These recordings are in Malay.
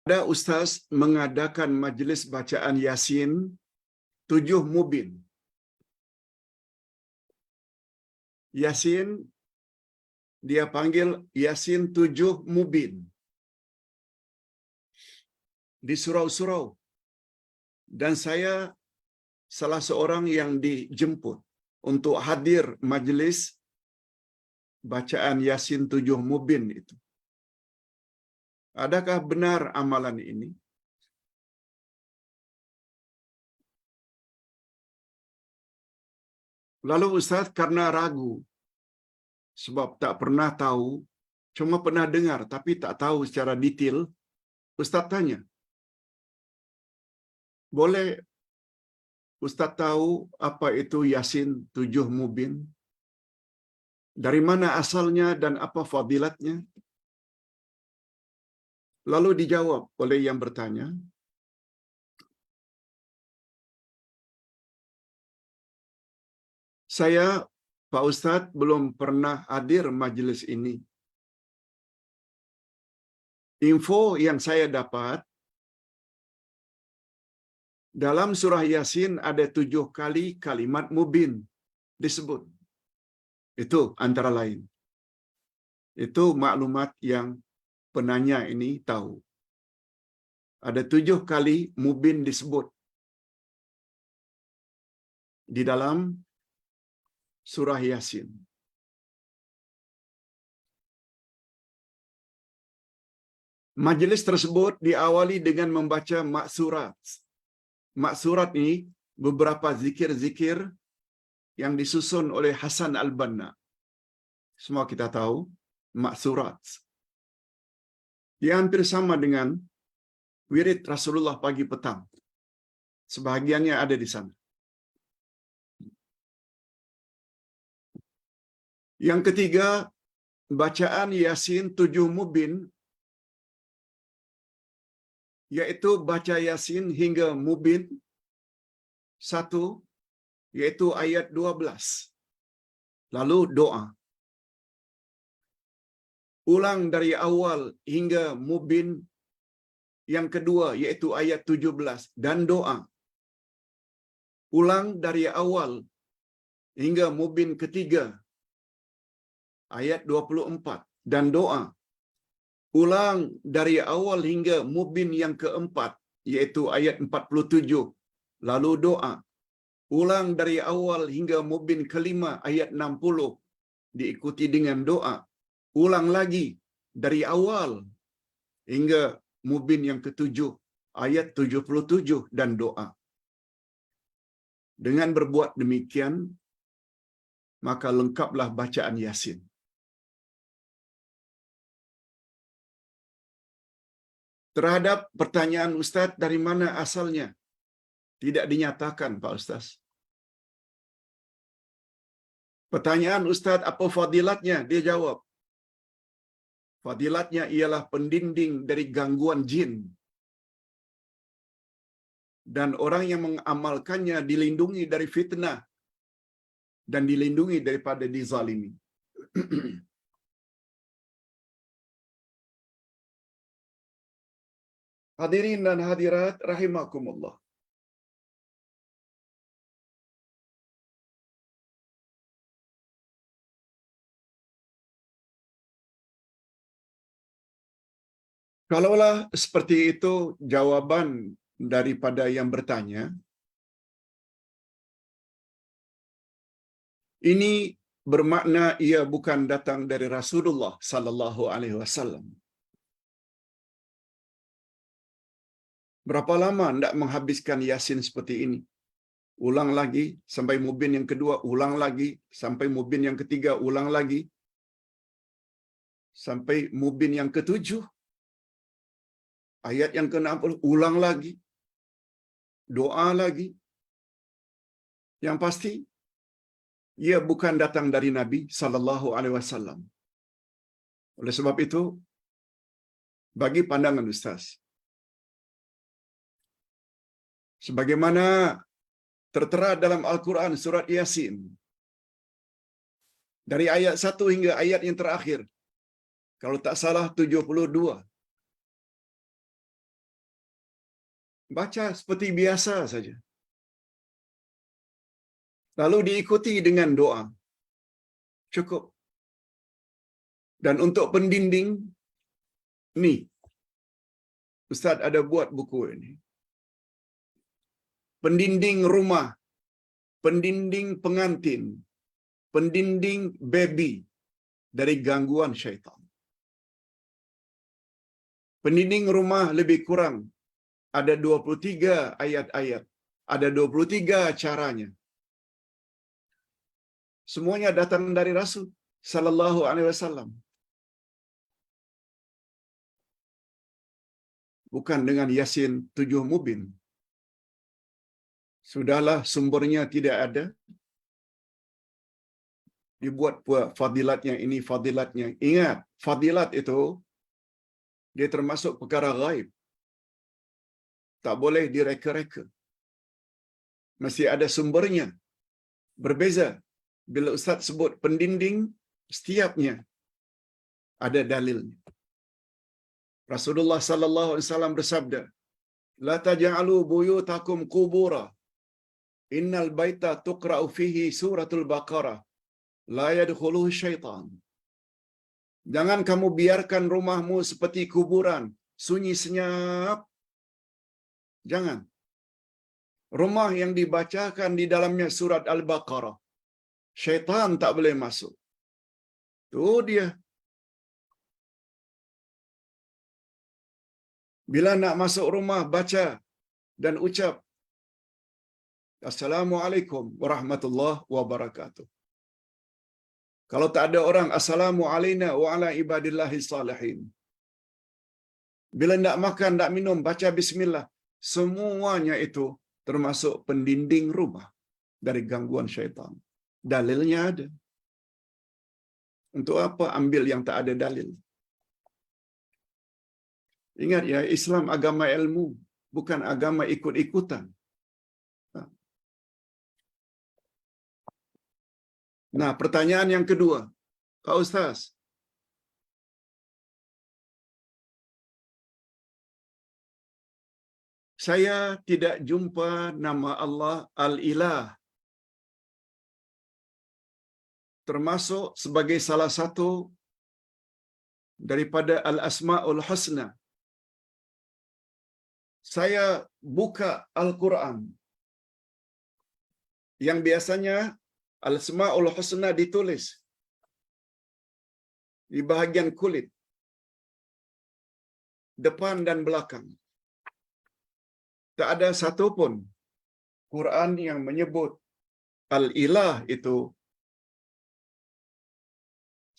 Ada ustaz mengadakan majlis bacaan Yasin 7 Mubin. Yasin dia panggil Yasin 7 Mubin di surau-surau. Dan saya salah seorang yang dijemput untuk hadir majlis bacaan Yasin 7 Mubin itu. Adakah benar amalan ini? Lalu Ustaz karena ragu, sebab tak pernah tahu, cuma pernah dengar tapi tak tahu secara detail, Ustaz tanya, boleh Ustaz tahu apa itu Yasin 7 Mubin? Dari mana asalnya dan apa fadilatnya? Lalu dijawab oleh yang bertanya, saya, Pak Ustaz, belum pernah hadir majlis ini. Info yang saya dapat, dalam surah Yasin ada 7 kali kalimat mubin disebut. Itu antara lain. Itu maklumat yang penanya ini tahu. Ada 7 kali mubin disebut di dalam surah Yasin. Majlis tersebut diawali dengan membaca maksurat. Maksurat ini beberapa zikir-zikir yang disusun oleh Hasan Al-Banna. Semua kita tahu maksurat. Dia hampir sama dengan wirid Rasulullah pagi petang. Sebahagiannya ada di sana. Yang ketiga, bacaan Yasin 7 Mubin, yaitu baca Yasin hingga Mubin 1, yaitu ayat 12. Lalu doa. Ulang dari awal hingga Mubin yang kedua, yaitu ayat 17, dan doa. Ulang dari awal hingga Mubin ketiga, ayat 24, dan doa. Ulang dari awal hingga Mubin yang keempat, yaitu ayat 47, lalu doa. Ulang dari awal hingga Mubin kelima, ayat 60, diikuti dengan doa. Ulang lagi dari awal hingga Mubin yang ketujuh, ayat 77, dan doa. Dengan berbuat demikian, maka lengkaplah bacaan Yasin. Terhadap pertanyaan Ustaz, dari mana asalnya? Tidak dinyatakan, Pak Ustaz. Pertanyaan Ustaz, apa fadilatnya? Dia jawab, fadilatnya ialah pendinding dari gangguan jin. Dan orang yang mengamalkannya dilindungi dari fitnah dan dilindungi daripada dizalimi. Hadirin dan hadirat rahimakumullah. Kalaulah seperti itu jawaban daripada yang bertanya, ini bermakna ia bukan datang dari Rasulullah sallallahu alaihi wasallam. Berapa lama hendak menghabiskan Yasin seperti ini? Ulang lagi sampai Mubin yang kedua, ulang lagi sampai Mubin yang ketiga, ulang lagi sampai Mubin yang ketujuh. Ayat yang ke-60, ulang lagi. Doa lagi. Yang pasti, ia bukan datang dari Nabi sallallahu alaihi wasallam. Oleh sebab itu, bagi pandangan Ustaz, sebagaimana tertera dalam Al-Quran surat Yasin, dari ayat 1 hingga ayat yang terakhir, kalau tak salah 72, Baca seperti biasa saja. Lalu diikuti dengan doa. Cukup. Dan untuk pendinding, ni, Ustaz ada buat buku ini. Pendinding rumah, pendinding pengantin, pendinding baby dari gangguan syaitan. Pendinding rumah lebih kurang ada 23 ayat-ayat, ada 23 caranya. Semuanya datang dari Rasul sallallahu alaihi wasallam. Bukan dengan Yasin 7 Mubin. Sudahlah sumbernya tidak ada. Dibuat fadilatnya ini, fadilatnya. Ingat, fadilat itu dia termasuk perkara ghaib. Tak boleh direka-reka. Mesti ada sumbernya. Berbeza. Bila Ustaz sebut pendinding, setiapnya ada dalilnya. Rasulullah sallallahu alaihi wasallam bersabda, "La taj'alu buyutakum qubura. Innal baita tuqra'u fihi suratul Baqarah. La yadkhuluhu syaitan." Jangan kamu biarkan rumahmu seperti kuburan, sunyi senyap. Jangan. Rumah yang dibacakan di dalamnya surat Al-Baqarah, syaitan tak boleh masuk. Itu dia. Bila nak masuk rumah, baca dan ucap, "Assalamualaikum warahmatullahi wabarakatuh." Kalau tak ada orang, "Assalamu alayna wa ala ibadillahi salihin." Bila nak makan, nak minum, baca bismillah. Semuanya itu termasuk pendinding rumah dari gangguan syaitan. Dalilnya ada. Untuk apa ambil yang tak ada dalil? Ingat ya, Islam agama ilmu, bukan agama ikut-ikutan. Nah, pertanyaan yang kedua, Pak Ustaz, saya tidak jumpa nama Allah Al-Ilah termasuk sebagai salah satu daripada Al-Asma'ul Husna. Saya buka Al-Quran yang biasanya Al-Asma'ul Husna ditulis di bahagian kulit, depan dan belakang. Tak ada satu pun Quran yang menyebut Al-Ilah itu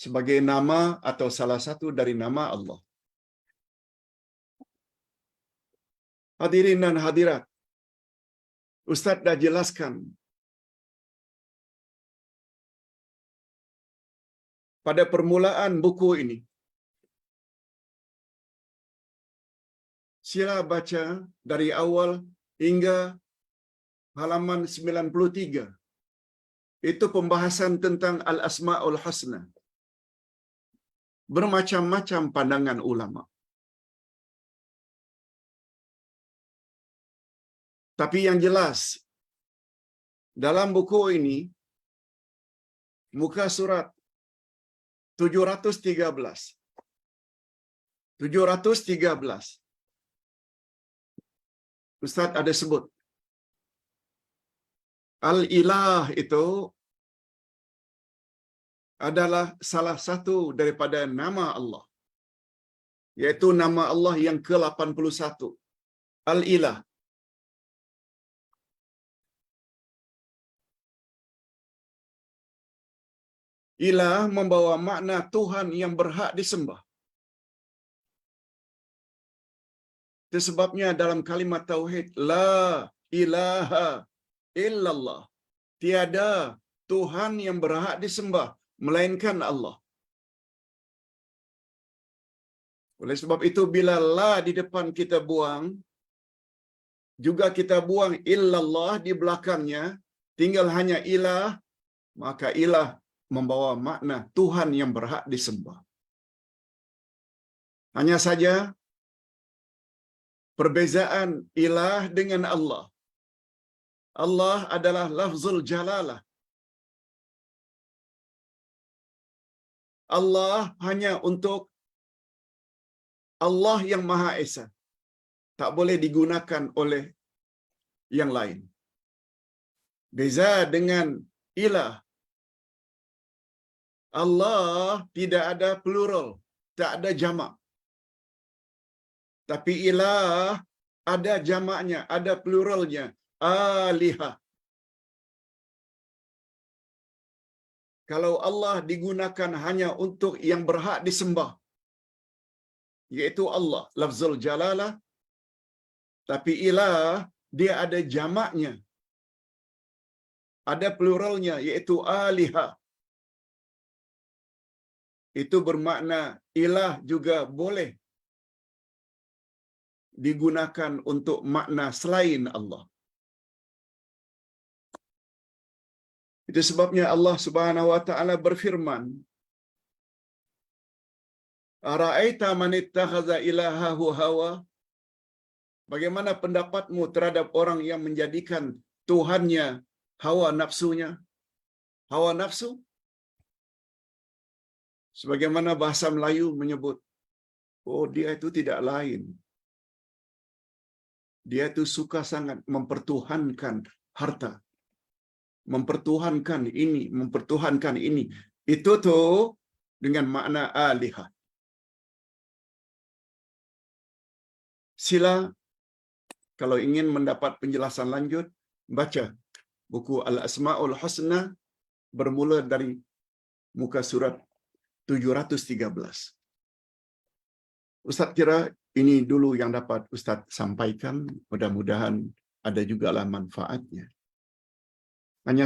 sebagai nama atau salah satu dari nama Allah. Hadirin dan hadirat, Ustaz dah jelaskan pada permulaan buku ini. Sila baca dari awal hingga halaman 93. Itu pembahasan tentang Al-Asma'ul Husna. Bermacam-macam pandangan ulama. Tapi yang jelas, dalam buku ini, muka surat 713. 713. Ustaz ada sebut. Al-Ilah itu adalah salah satu daripada nama Allah. Yaitu nama Allah yang ke-81. Al-Ilah. Ilah membawa makna Tuhan yang berhak disembah. Itu sebabnya dalam kalimat tauhid, la ilaha illallah. Tiada Tuhan yang berhak disembah melainkan Allah. Oleh sebab itu bila la di depan kita buang, juga kita buang illallah di belakangnya, tinggal hanya ilah, maka ilah membawa makna Tuhan yang berhak disembah. Hanya saja perbezaan ilah dengan Allah. Allah adalah lafzul jalalah. Allah hanya untuk Allah yang Maha Esa. Tak boleh digunakan oleh yang lain. Beza dengan ilah. Allah tidak ada plural, tak ada jamak. Tapi ilah ada jamaknya, ada pluralnya. Alihah. Kalau Allah digunakan hanya untuk yang berhak disembah, yaitu Allah, lafzul jalalah. Tapi ilah, dia ada jamaknya, ada pluralnya, yaitu alihah. Itu bermakna ilah juga boleh digunakan untuk makna selain Allah. Itu sebabnya Allah Subhanahu wa taala berfirman, "Ara'aita man ittakhadha ilahahu hawa?" Bagaimana pendapatmu terhadap orang yang menjadikan tuhannya hawa nafsunya? Hawa nafsu, sebagaimana bahasa Melayu menyebut, oh dia itu tidak lain. Dia itu suka sangat mempertuhankan harta. Mempertuhankan ini, mempertuhankan ini. Itu tuh dengan makna alihah. Sila kalau ingin mendapat penjelasan lanjut, baca buku Al-Asma'ul Husna bermula dari muka surat 713. Ustaz kira ini dulu yang dapat Ustaz sampaikan, mudah-mudahan ada juga lah manfaatnya. Hanya